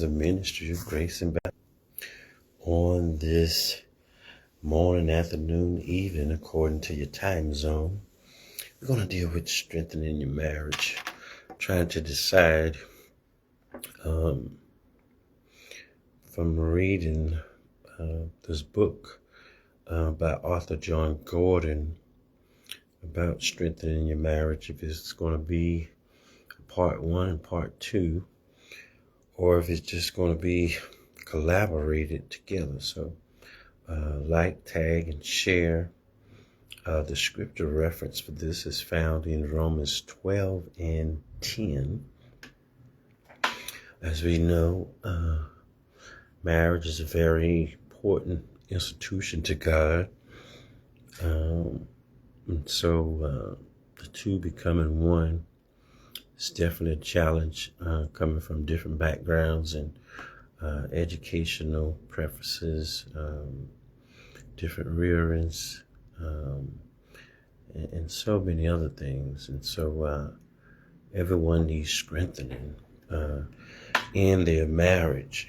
is a ministry of grace and Bible. On this morning, afternoon, evening, according to your time zone, we're going to deal with strengthening your marriage, trying to decide from reading this book by author John Gordon about strengthening your marriage, if it's going to be part 1 and part 2, or if it's just going to be collaborated together. So like, tag, and share. The scripture reference for this is found in Romans 12 and 10. As we know, marriage is a very important institution to God. And so the two becoming one is definitely a challenge, coming from different backgrounds and educational preferences, different rearings, and so many other things. And so everyone needs strengthening in their marriage,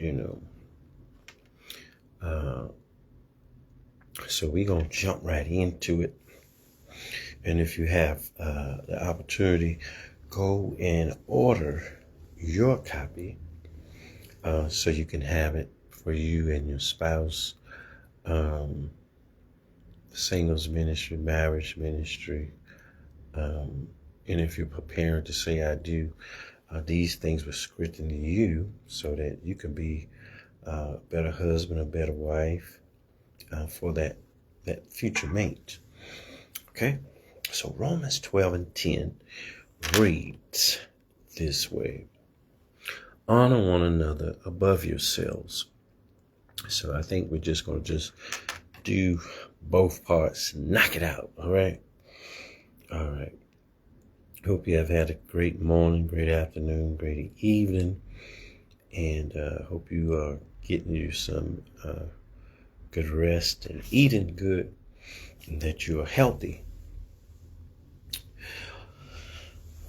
So we're going to jump right into it. And if you have the opportunity, go and order your copy so you can have it for you and your spouse. Singles ministry, marriage ministry. And if you're preparing to say I do, these things will strengthen you so that you can be a better husband, a better wife for that future mate. Okay? So Romans 12 and 10 reads this way: honor one another above yourselves. So I think we're just going to do both parts. Knock it out. All right. Hope you have had a great morning, great afternoon, great evening, and hope you are getting you some good rest and eating good, and that you are healthy.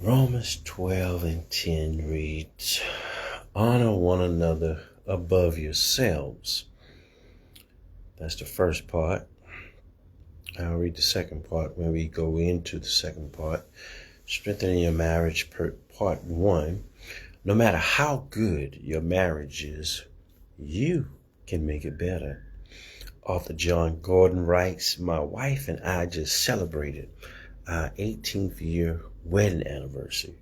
Romans 12 and 10 reads, honor one another above yourselves. That's the first part. I'll read the second part when we go into the second part. Strengthening your marriage, part 1. No matter how good your marriage is, you can make it better. Author John Gordon writes, my wife and I just celebrated our 18th year wedding anniversary.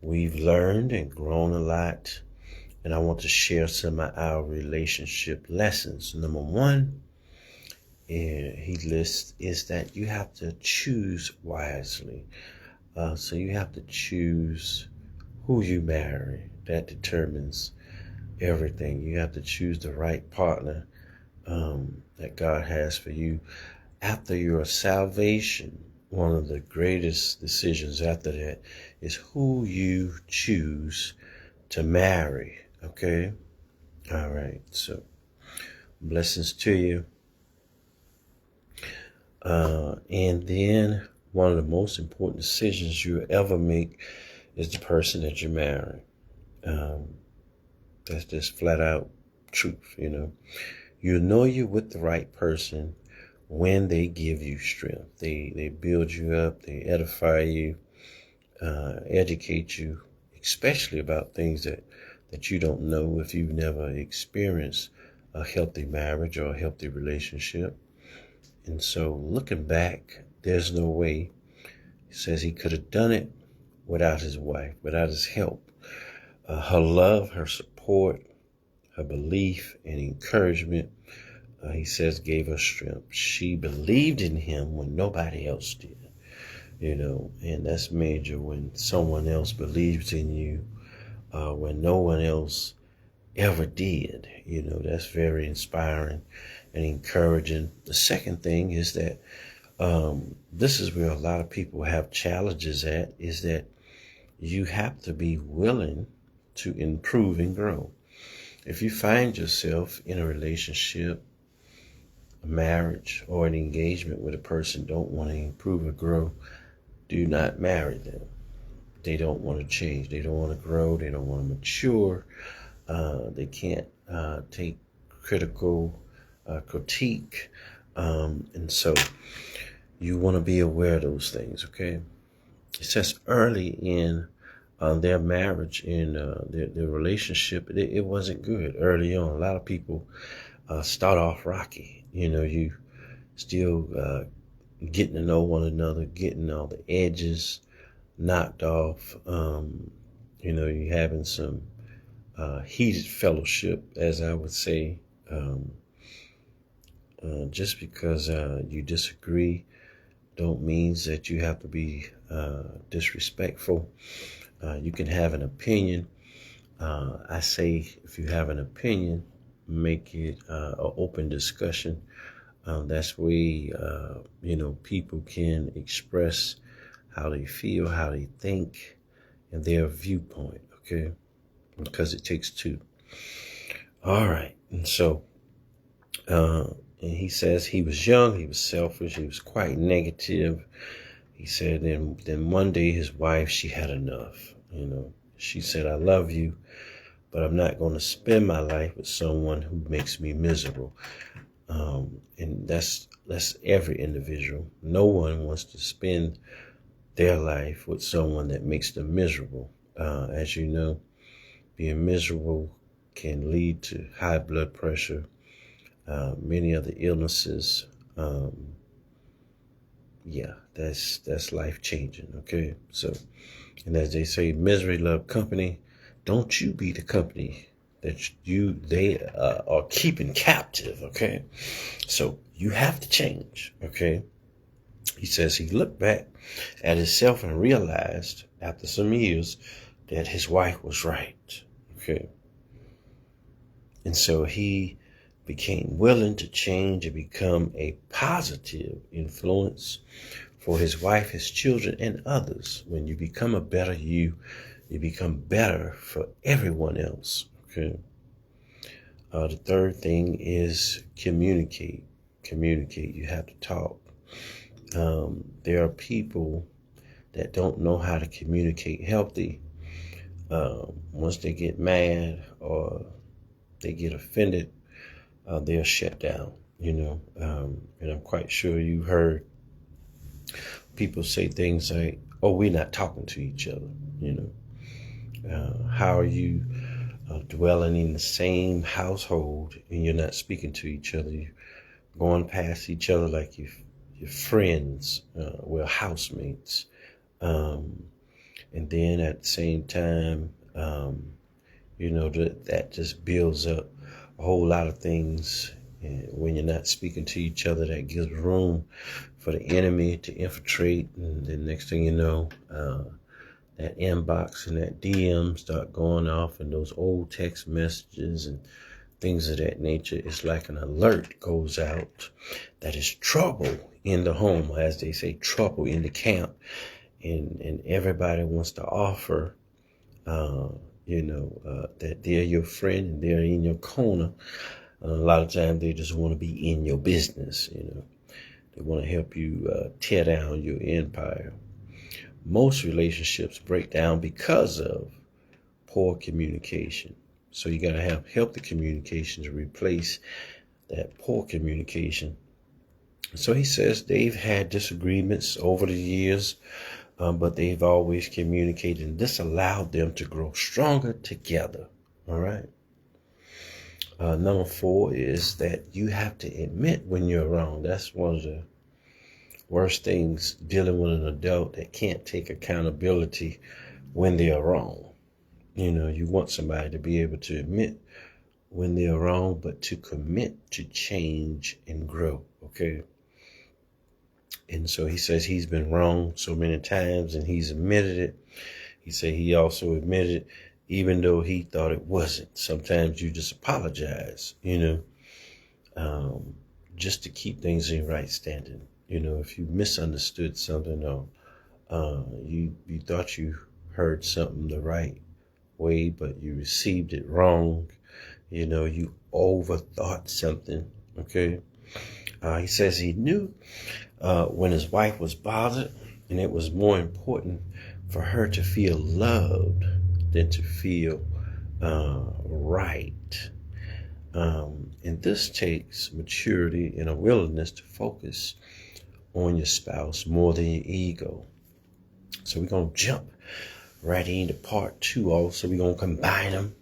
We've learned and grown a lot, and I want to share some of our relationship lessons. Number 1, he lists, is that you have to choose wisely. So you have to choose who you marry. That determines everything. You have to choose the right partner that God has for you. After your salvation, one of the greatest decisions after that is who you choose to marry. Okay? All right. So blessings to you. And then one of the most important decisions you ever make is the person that you marry. That's just flat out truth, You know you're with the right person when they give you strength. They build you up, they edify you, educate you, especially about things that you don't know if you've never experienced a healthy marriage or a healthy relationship. And so looking back, there's no way, he says, he could have done it without his wife, without his help. Her love, her support, her belief and encouragement, he says, gave her strength. She believed in him when nobody else did, and that's major when someone else believes in you, when no one else ever did. That's very inspiring and encouraging. The second thing is that this is where a lot of people have challenges at, is that you have to be willing to improve and grow. If you find yourself in a relationship, a marriage, or an engagement with a person don't want to improve or grow, do not marry them. They don't want to change. They don't want to grow. They don't want to mature. They can't take critical critique. And so you want to be aware of those things, okay? It says early in their marriage, in their relationship, it wasn't good early on. A lot of people start off rocky. You still getting to know one another, getting all the edges knocked off. You're having some heated fellowship, as I would say. Just because you disagree don't means that you have to be disrespectful. You can have an opinion. I say if you have an opinion, make it an open discussion. That's where people can express how they feel, how they think, and their viewpoint, okay? Because it takes two. All right. And so and he says he was young, he was selfish, he was quite negative. He said then one day his wife, she had enough. She said, I love you, but I'm not going to spend my life with someone who makes me miserable. And that's every individual. No one wants to spend their life with someone that makes them miserable. As you know, being miserable can lead to high blood pressure, many other illnesses. That's life changing. Okay. So, and as they say, misery love company. Don't you be the company that they are keeping captive. Okay. So you have to change. Okay. He says he looked back at himself and realized after some years that his wife was right. Okay. And so he became willing to change and become a positive influence for his wife, his children, and others. When you become a better you become better for everyone else. Okay. The third thing is communicate. Communicate. You have to talk. There are people that don't know how to communicate healthy. Once they get mad or they get offended, they'll shut down, and I'm quite sure you heard people say things like, oh, we're not talking to each other. How are you dwelling in the same household and you're not speaking to each other? You're going past each other like your friends, housemates. And then at the same time, that just builds up a whole lot of things. And when you're not speaking to each other, that gives room for the enemy to infiltrate. And then next thing you know, that inbox and that DM start going off, and those old text messages and things of that nature. It's like an alert goes out that is trouble in the home, as they say, trouble in the camp. And everybody wants to offer, that they're your friend and they're in your corner. A lot of times they just want to be in your business. They want to help you tear down your empire. Most relationships break down because of poor communication. So you got to have healthy communication to replace that poor communication. So he says they've had disagreements over the years, but they've always communicated, and this allowed them to grow stronger together. All right. Number 4 is that you have to admit when you're wrong. That's one of the worst things, dealing with an adult that can't take accountability when they are wrong. You want somebody to be able to admit when they're wrong, but to commit to change and grow. Okay. And so he says he's been wrong so many times and he's admitted it. He said he also admitted it, even though he thought it wasn't. Sometimes you just apologize, just to keep things in right standing. If you misunderstood something or you thought you heard something the right way, but you received it wrong, you overthought something. Okay. He says he knew when his wife was bothered, and it was more important for her to feel loved than to feel right. And this takes maturity and a willingness to focus on your spouse more than your ego. So we're going to jump right into part 2 also. We're going to combine them.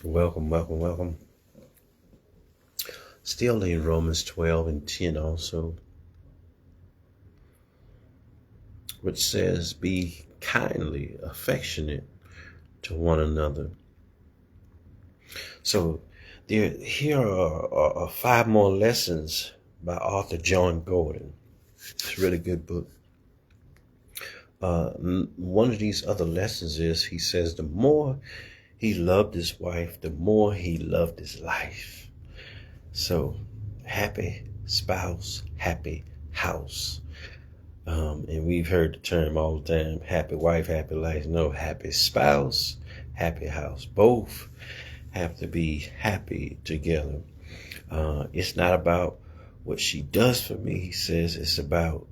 Welcome, welcome, welcome. Still in Romans 12 and 10 also, which says, be kindly affectionate to one another. So here are 5 more lessons by author John Gordon. It's a really good book. One of these other lessons is, he says, the more he loved his wife, the more he loved his life. So, happy spouse, happy house. And we've heard the term all the time, happy wife, happy life. No, happy spouse, happy house. Both have to be happy together. It's not about what she does for me, he says. It's about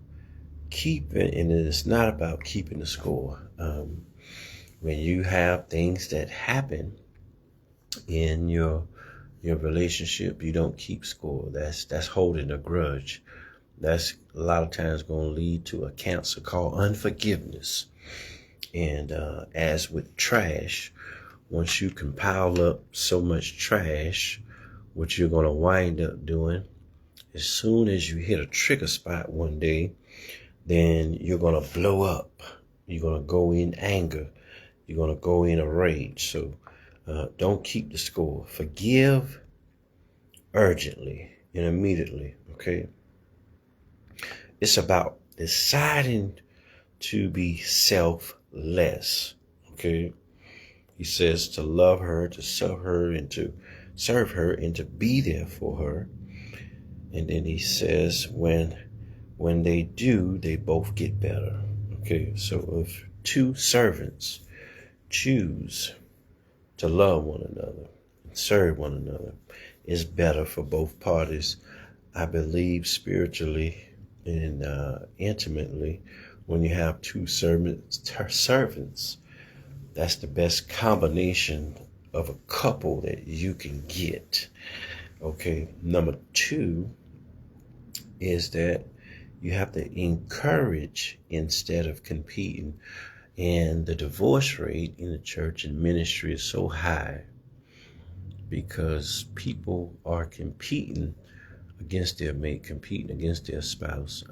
keeping, and it's not about keeping the score. When you have things that happen in your relationship, you don't keep score. That's holding a grudge. That's a lot of times going to lead to a cancer called unforgiveness. And as with trash, once you can pile up so much trash, what you're going to wind up doing, as soon as you hit a trigger spot one day, then you're going to blow up. You're going to go in anger. You're going to go in a rage. So don't keep the score. Forgive urgently and immediately, okay? It's about deciding to be selfless, okay? He says to love her, to serve her, and to be there for her. And then he says when they do, they both get better. Okay, so if 2 servants choose to love one another and serve one another, it's better for both parties. I believe spiritually and intimately, when you have 2 servants, that's the best combination of a couple that you can get. Okay, number 2 is that you have to encourage instead of competing. And the divorce rate in the church and ministry is so high because people are competing against their mate, competing against their spouse.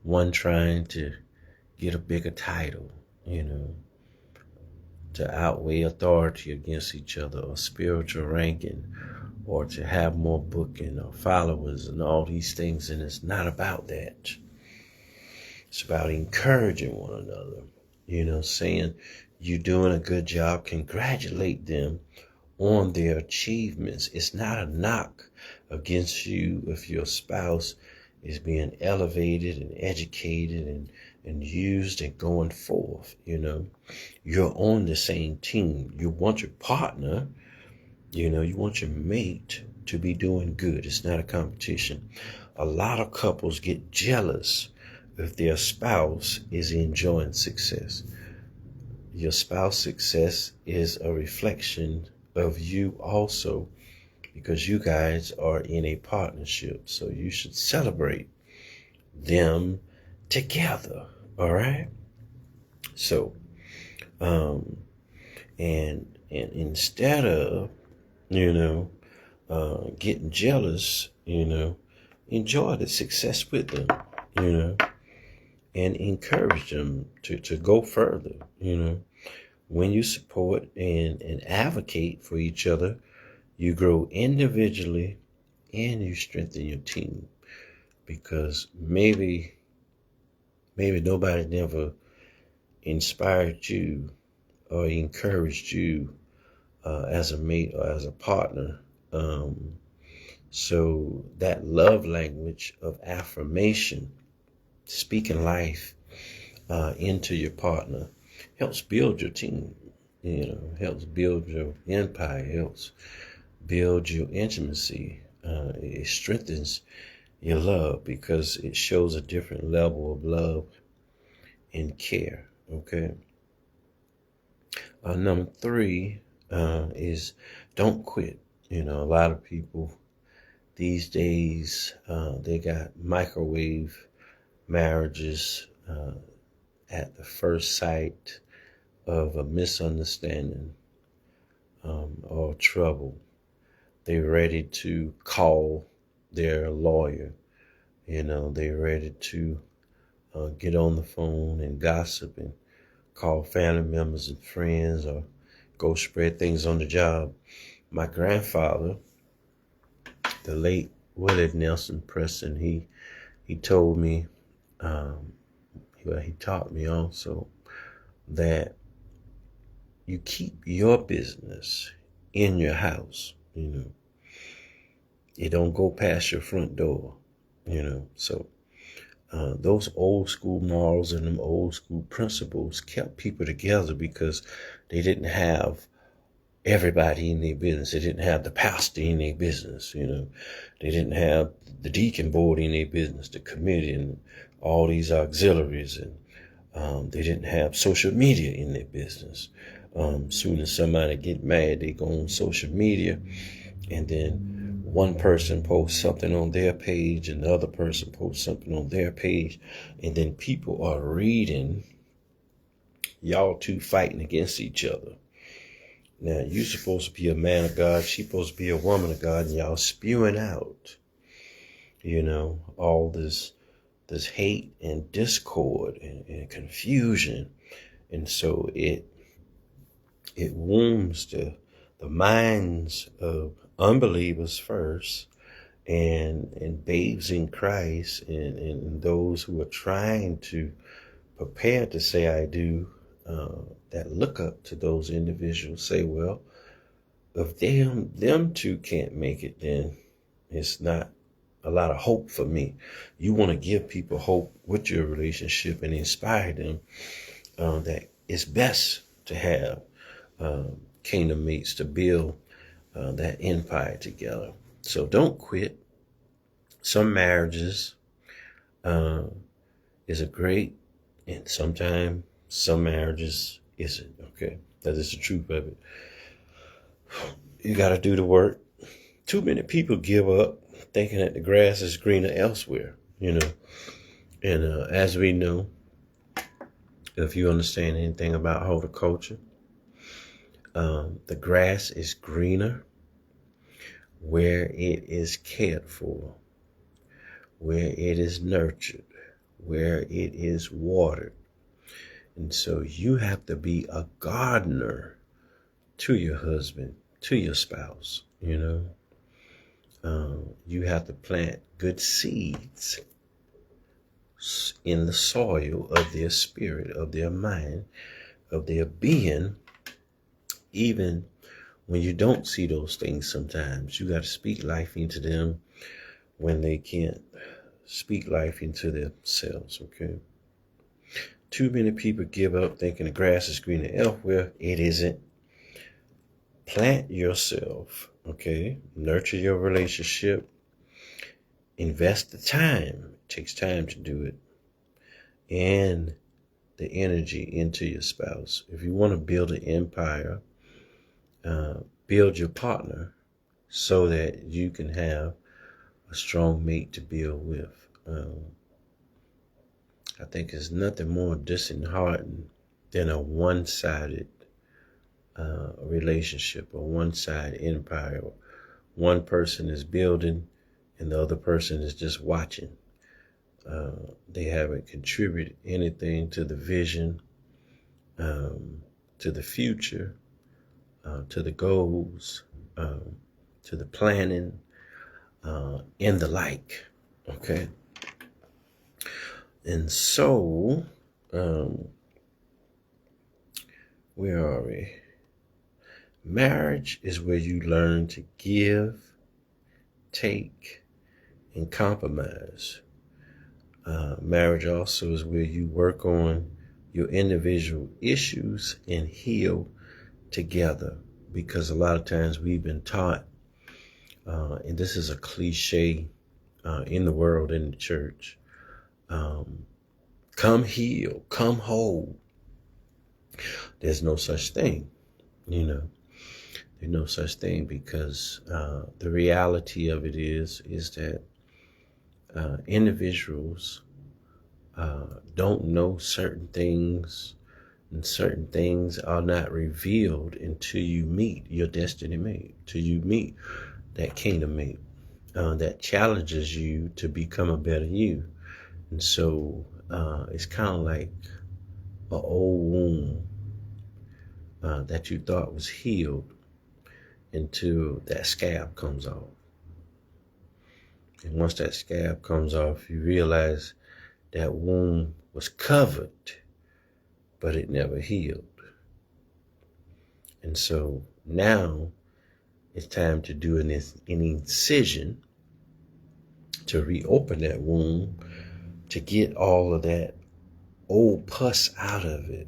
One trying to get a bigger title, to outweigh authority against each other, or spiritual ranking, or to have more booking or followers and all these things. And it's not about that. It's about encouraging one another, saying you're doing a good job. Congratulate them on their achievements. It's not a knock against you if your spouse is being elevated and educated and used and going forth. You're on the same team. You want your partner, you want your mate to be doing good. It's not a competition. A lot of couples get jealous if their spouse is enjoying success. Your spouse's success is a reflection of you also, because you guys are in a partnership. So you should celebrate them together. All right. So, and instead of, getting jealous, enjoy the success with them, and encourage them to go further, When you support and advocate for each other, you grow individually and you strengthen your team. Because maybe nobody never inspired you or encouraged you as a mate or as a partner. So that love language of affirmation, speaking life into your partner, helps build your team, helps build your empire, helps build your intimacy. It strengthens your love because it shows a different level of love and care. Okay. Number three is don't quit. You know, a lot of people these days, they got microwave marriages at the first sight of a misunderstanding or trouble. They're ready to call their lawyer. You know, they're ready to get on the phone and gossip and call family members and friends or go spread things on the job. My grandfather, the late Willard Nelson Preston, he told me, he taught me also that you keep your business in your house. You know, it don't go past your front door. You know, so those old school morals and them old school principles kept people together because they didn't have everybody in their business. They didn't have the pastor in their business, you know. They didn't have the deacon board in their business, the committee, and all these auxiliaries. And they didn't have social media in their business. Soon as somebody get mad, they go on social media, and then one person posts something on their page, and the other person posts something on their page, and then people are reading y'all two fighting against each other. Now, you're supposed to be a man of God. She's supposed to be a woman of God. And y'all spewing out, you know, all this hate and discord and confusion. And so it wounds the minds of unbelievers first and babes in Christ and those who are trying to prepare to say I do, that look up to those individuals say, well, if them two can't make it, then it's not a lot of hope for me. You want to give people hope with your relationship and inspire them that it's best to have kingdom mates to build that empire together. So don't quit. Some marriages is a great, and sometimes some marriages isn't. Okay, that is the truth of it. You got to do the work. Too many people give up thinking that the grass is greener elsewhere, you know. And as we know, if you understand anything about horticulture, the grass is greener where it is cared for, where it is nurtured, where it is watered. And so you have to be a gardener to your husband, to your spouse, you know. You have to plant good seeds in the soil of their spirit, of their mind, of their being, even when you don't see those things sometimes. You got to speak life into them when they can't speak life into themselves, okay? Too many people give up thinking the grass is greener elsewhere. It isn't. Plant yourself, okay? Nurture your relationship. Invest the time. It takes time to do it. And the energy into your spouse. If you want to build an empire, build your partner so that you can have a strong mate to build with. I think there's nothing more disheartening than a one-sided relationship or one-sided empire. One person is building and the other person is just watching. They haven't contributed anything to the vision, to the future, to the goals, to the planning, and the like. Okay. And so, where are we? Marriage is where you learn to give, take, and compromise. Marriage also is where you work on your individual issues and heal together. Because a lot of times we've been taught, and this is a cliche in the world, in the church, come heal, come whole. There's no such thing, you know. There's no such thing because the reality of it is that individuals don't know certain things, and certain things are not revealed until you meet your destiny mate, till you meet that kingdom mate that challenges you to become a better you. And so it's kind of like an old wound that you thought was healed until that scab comes off. And once that scab comes off, you realize that wound was covered, but it never healed. And so now it's time to do an incision to reopen that wound, to get all of that old pus out of it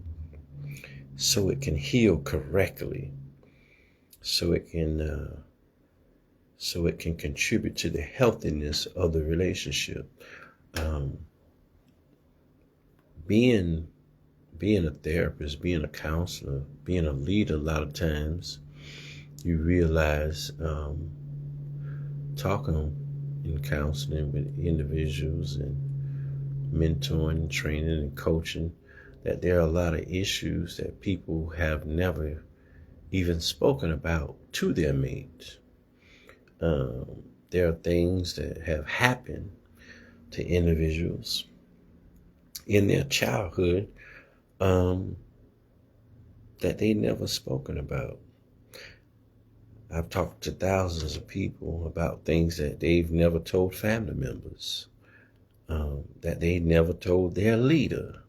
so it can heal correctly, so it can contribute to the healthiness of the relationship. Being a therapist, being a counselor, being a leader, a lot of times you realize talking and counseling with individuals and mentoring, training, and coaching, that there are a lot of issues that people have never even spoken about to their mates. There are things that have happened to individuals in their childhood that they never spoken about. I've talked to thousands of people about things that they've never told family members, that they never told their leader,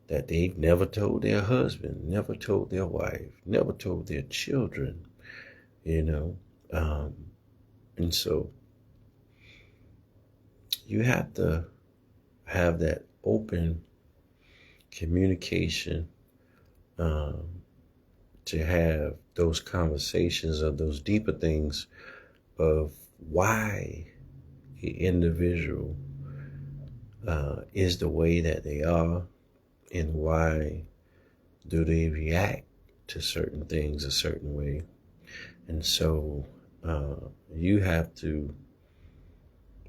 that they've never told their husband, never told their wife, never told their children, you know. And so you have to have that open communication to have those conversations of those deeper things of why the individual is the way that they are, and why do they react to certain things a certain way. And so you have to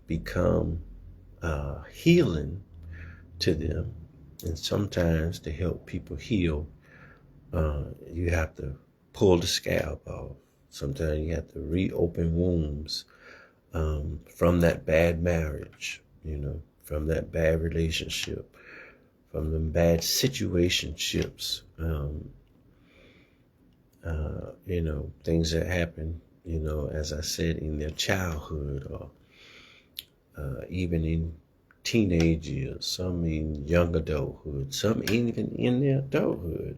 become healing to them. And sometimes to help people heal, you have to pull the scab off. Sometimes you have to reopen wounds from that bad marriage, from that bad relationship, from them bad situationships, things that happen, as I said, in their childhood, or even in teenage years, some in young adulthood, some even in their adulthood.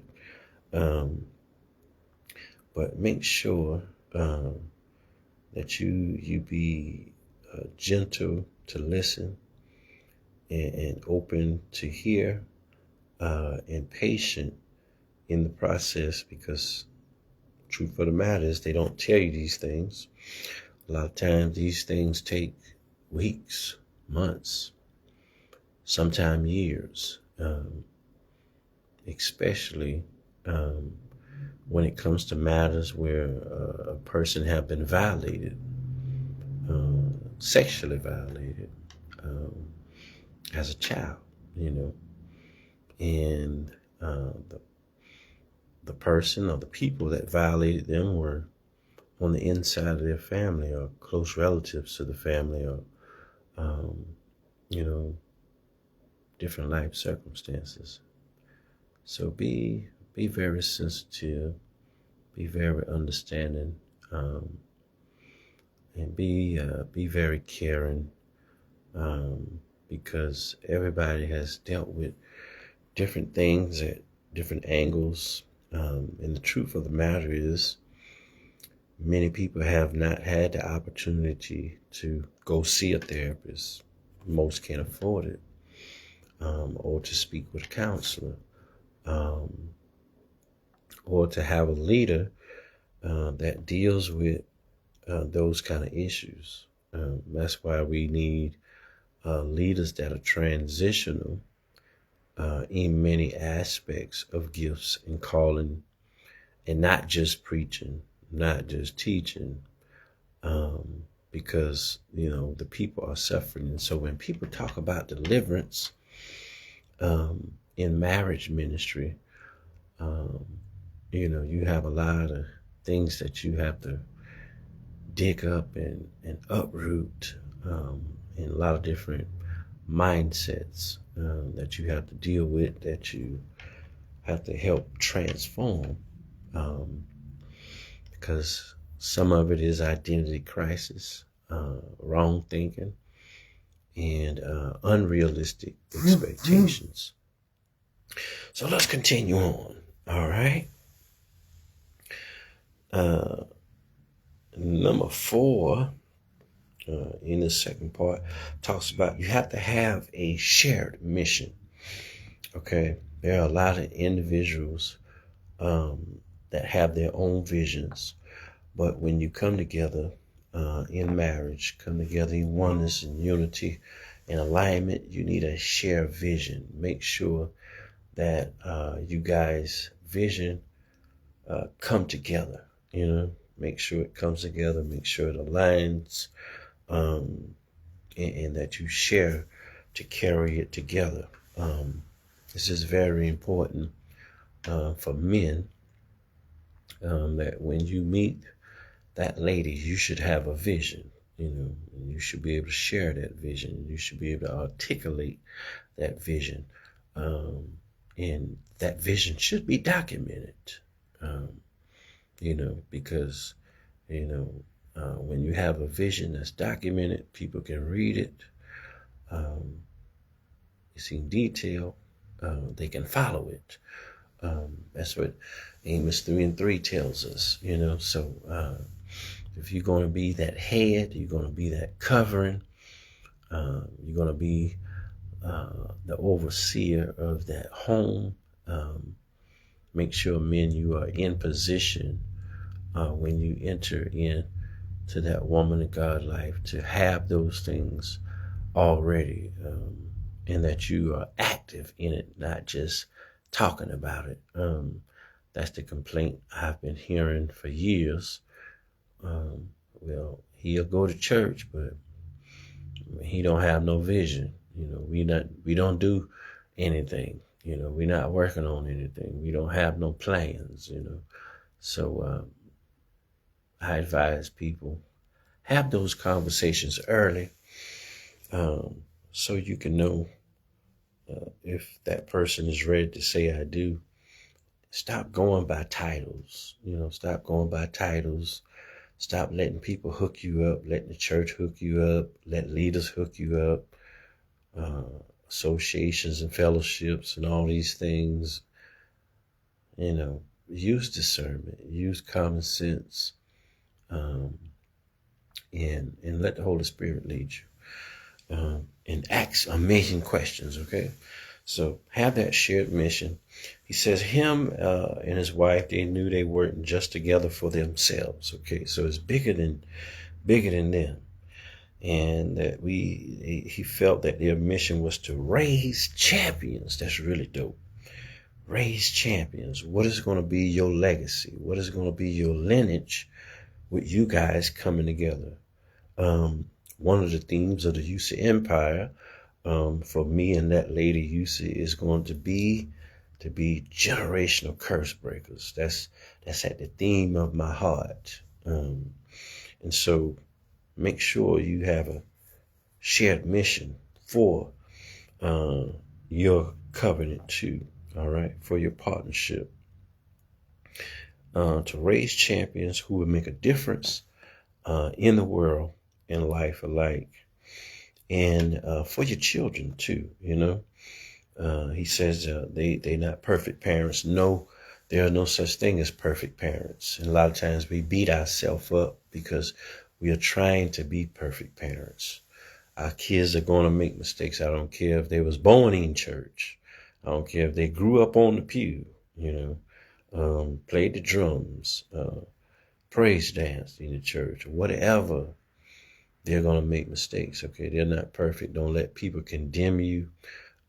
But make sure that you be gentle to listen, and open to hear, and patient in the process, because truth of the matter is they don't tell you these things. A lot of times these things take weeks, months, sometimes years, especially when it comes to matters where a person have been violated, sexually violated, as a child, and the person or the people that violated them were on the inside of their family, or close relatives to the family, or different life circumstances. So be very sensitive, be very understanding, and be very caring, because everybody has dealt with different things at different angles. And the truth of the matter is, many people have not had the opportunity to go see a therapist. Most can't afford it, or to speak with a counselor, or to have a leader that deals with those kind of issues. That's why we need leaders that are transitional, in many aspects of gifts and calling, and not just preaching, not just teaching, because, the people are suffering. And so when people talk about deliverance in marriage ministry, you have a lot of things that you have to dig up and uproot, and a lot of different mindsets that you have to deal with, that you have to help transform, because some of it is identity crisis, wrong thinking, and unrealistic expectations. So let's continue on. All right. Number 4, in the second part, talks about you have to have a shared mission. Okay. There are a lot of individuals that have their own visions, but when you come together in marriage, come together in oneness and unity and alignment, you need a shared vision. Make sure that you guys' vision come together. Make sure it comes together. Make sure it aligns, and that you share to carry it together. This is very important for men, that when you meet that lady, you should have a vision, and you should be able to share that vision. You should be able to articulate that vision, and that vision should be documented, because, when you have a vision that's documented, people can read it. It's in detail. They can follow it. That's what Amos 3:3 tells us, so if you're going to be that head, you're going to be that covering, you're going to be the overseer of that home. Make sure, men, you are in position when you enter into that woman of God life to have those things already, and that you are active in it, not just talking about it. That's the complaint I've been hearing for years. Well, he'll go to church, but he don't have no vision. We don't do anything. We're not working on anything. We don't have no plans. So I advise people, have those conversations early, so you can know if that person is ready to say I do. Stop going by titles. Stop going by titles. Stop letting people hook you up, letting the church hook you up, let leaders hook you up, associations and fellowships and all these things. Use discernment, use common sense, and let the Holy Spirit lead you, and ask amazing questions. Okay, so have that shared mission. He says him and his wife, they knew they weren't just together for themselves. Okay, so it's bigger than them, and that he felt that their mission was to raise champions. That's really dope. Raise champions. What is going to be your legacy? What is going to be your lineage with you guys coming together? One of the themes of the UC Empire, for me and that lady UC, is going to be generational curse breakers. That's at the theme of my heart. And so make sure you have a shared mission for your covenant too. All right, for your partnership, to raise champions who will make a difference in the world, in life alike, and for your children too. He says they're not perfect parents. No, there are no such thing as perfect parents. And a lot of times we beat ourselves up because we are trying to be perfect parents. Our kids are going to make mistakes. I don't care if they was born in church. I don't care if they grew up on the pew, played the drums, praise danced in the church, whatever. They're going to make mistakes. Okay, they're not perfect. Don't let people condemn you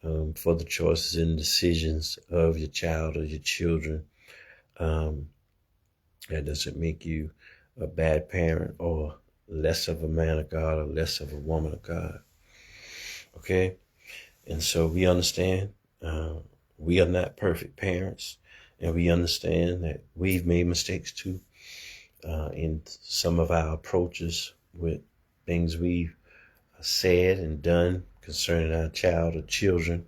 for the choices and decisions of your child or your children. That doesn't make you a bad parent or less of a man of God or less of a woman of God. Okay? And so we understand we are not perfect parents, and we understand that we've made mistakes too in some of our approaches with things we've said and done concerning our child or children.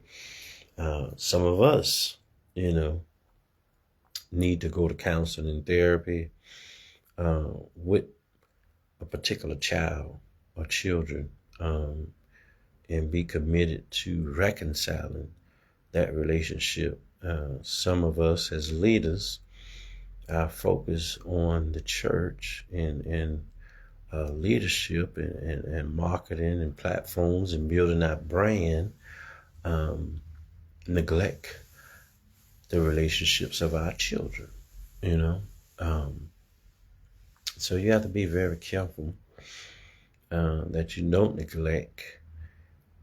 Some of us, need to go to counseling and therapy with a particular child or children, and be committed to reconciling that relationship. Some of us as leaders, our focus on the church and leadership and marketing and platforms and building our brand, neglect the relationships of our children, so you have to be very careful that you don't neglect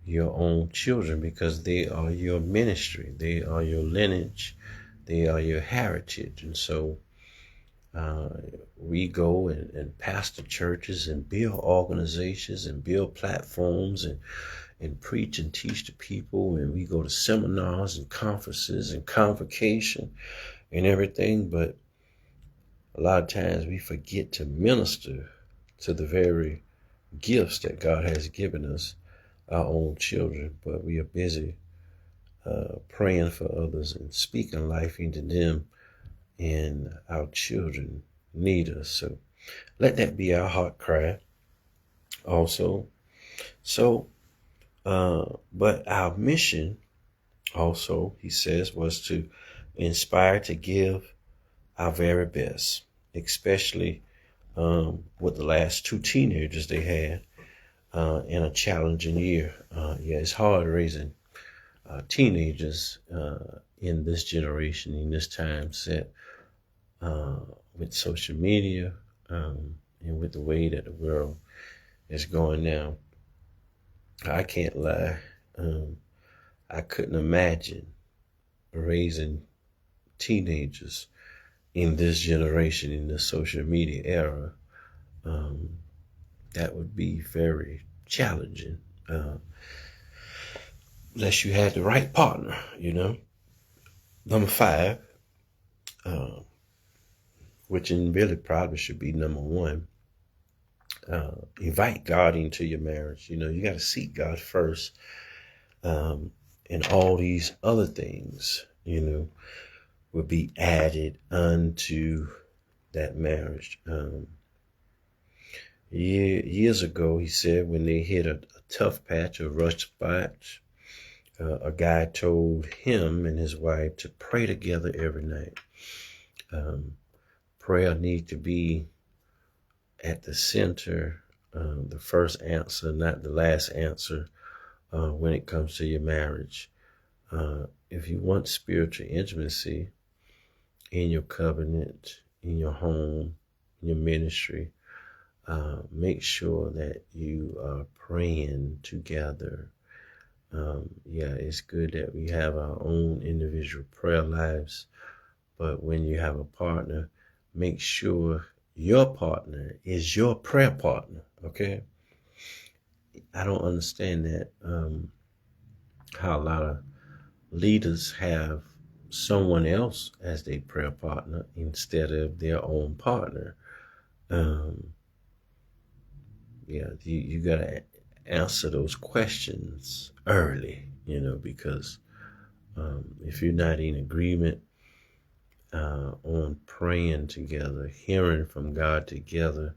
your own children, because they are your ministry, they are your lineage, they are your heritage. And so we go and pastor churches and build organizations and build platforms and preach and teach to people, and we go to seminars and conferences and convocation and everything, but a lot of times we forget to minister to the very gifts that God has given us, our own children. But we are busy praying for others and speaking life into them, and our children need us. So let that be our heart cry also. So, but our mission also, he says, was to inspire to give our very best, especially with the last two teenagers they had in a challenging year. It's hard raising teenagers in this generation, in this time set, with social media and with the way that the world is going now. I can't lie. I couldn't imagine raising teenagers in this generation, in the social media era. That would be very challenging, unless you had the right partner, Number 5, which in really probably should be number 1, invite God into your marriage. You got to seek God first, and all these other things, will be added unto that marriage. Years ago, he said, when they hit a tough patch, a rough spot, a guy told him and his wife to pray together every night. Prayer need to be at the center, the first answer, not the last answer, when it comes to your marriage. If you want spiritual intimacy in your covenant, in your home, in your ministry, make sure that you are praying together. It's good that we have our own individual prayer lives, but when you have a partner, make sure your partner is your prayer partner, okay? I don't understand that, how a lot of leaders have someone else as their prayer partner instead of their own partner. You got to answer those questions early, because if you're not in agreement on praying together, hearing from God together,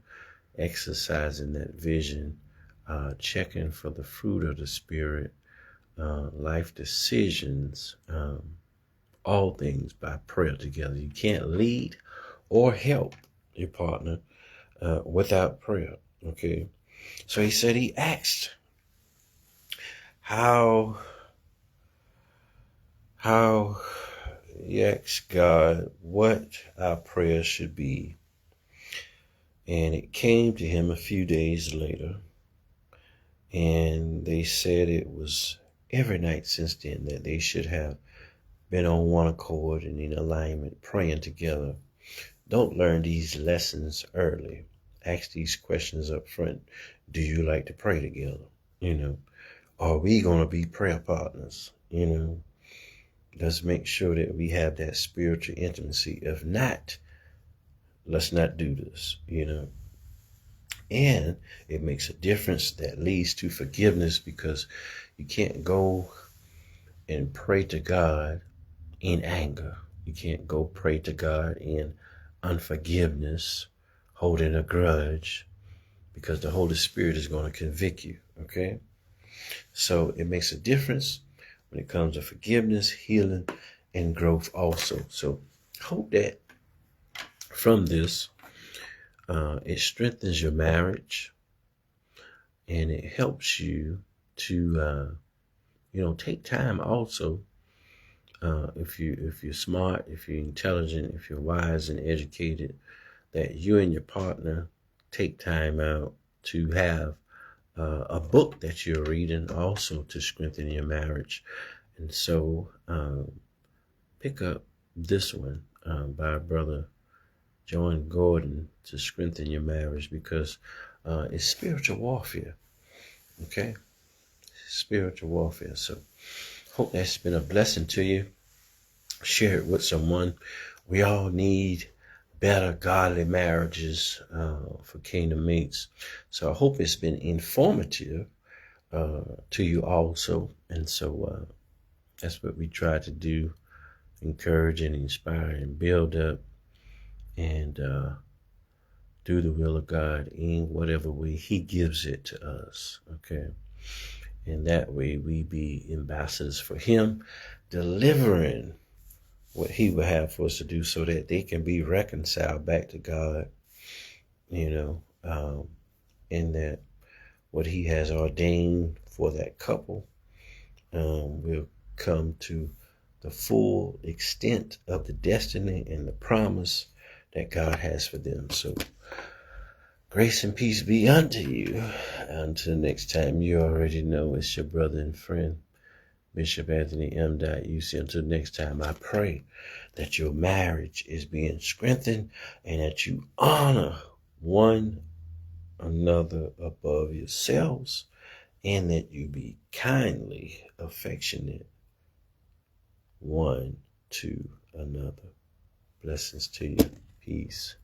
exercising that vision, checking for the fruit of the Spirit, life decisions, all things by prayer together. You can't lead or help your partner without prayer, okay? So he said he asked how he asked God what our prayers should be. And it came to him a few days later, and they said it was every night since then, that they should have been on one accord and in alignment, praying together. Don't learn these lessons early. Ask these questions up front. Do you like to pray together? You know, are we going to be prayer partners? You know, let's make sure that we have that spiritual intimacy. If not, let's not do this, you know. And it makes a difference that leads to forgiveness, because you can't go and pray to God in anger. You can't go pray to God in unforgiveness, holding a grudge, because the Holy Spirit is going to convict you, okay? So it makes a difference when it comes to forgiveness, healing, and growth also. So hope that from this, it strengthens your marriage, and it helps you to, take time also. If you're smart, if you're intelligent, if you're wise and educated, that you and your partner take time out to have a book that you're reading also to strengthen your marriage. And so pick up this one by Brother John Gordon to strengthen your marriage, because it's spiritual warfare. Okay? Spiritual warfare. So hope that's been a blessing to you. Share it with someone. We all need better godly marriages for Kingdom Mates. So I hope it's been informative to you also. And so that's what we try to do: encourage and inspire and build up, and do the will of God in whatever way He gives it to us. Okay. And that way we be ambassadors for Him, delivering what He would have for us to do, so that they can be reconciled back to God, and that what He has ordained for that couple will come to the full extent of the destiny and the promise that God has for them. So grace and peace be unto you. Until next time, you already know it's your brother and friend, Bishop Anthony M. UC. Until next time, I pray that your marriage is being strengthened, and that you honor one another above yourselves, and that you be kindly affectionate one to another. Blessings to you. Peace.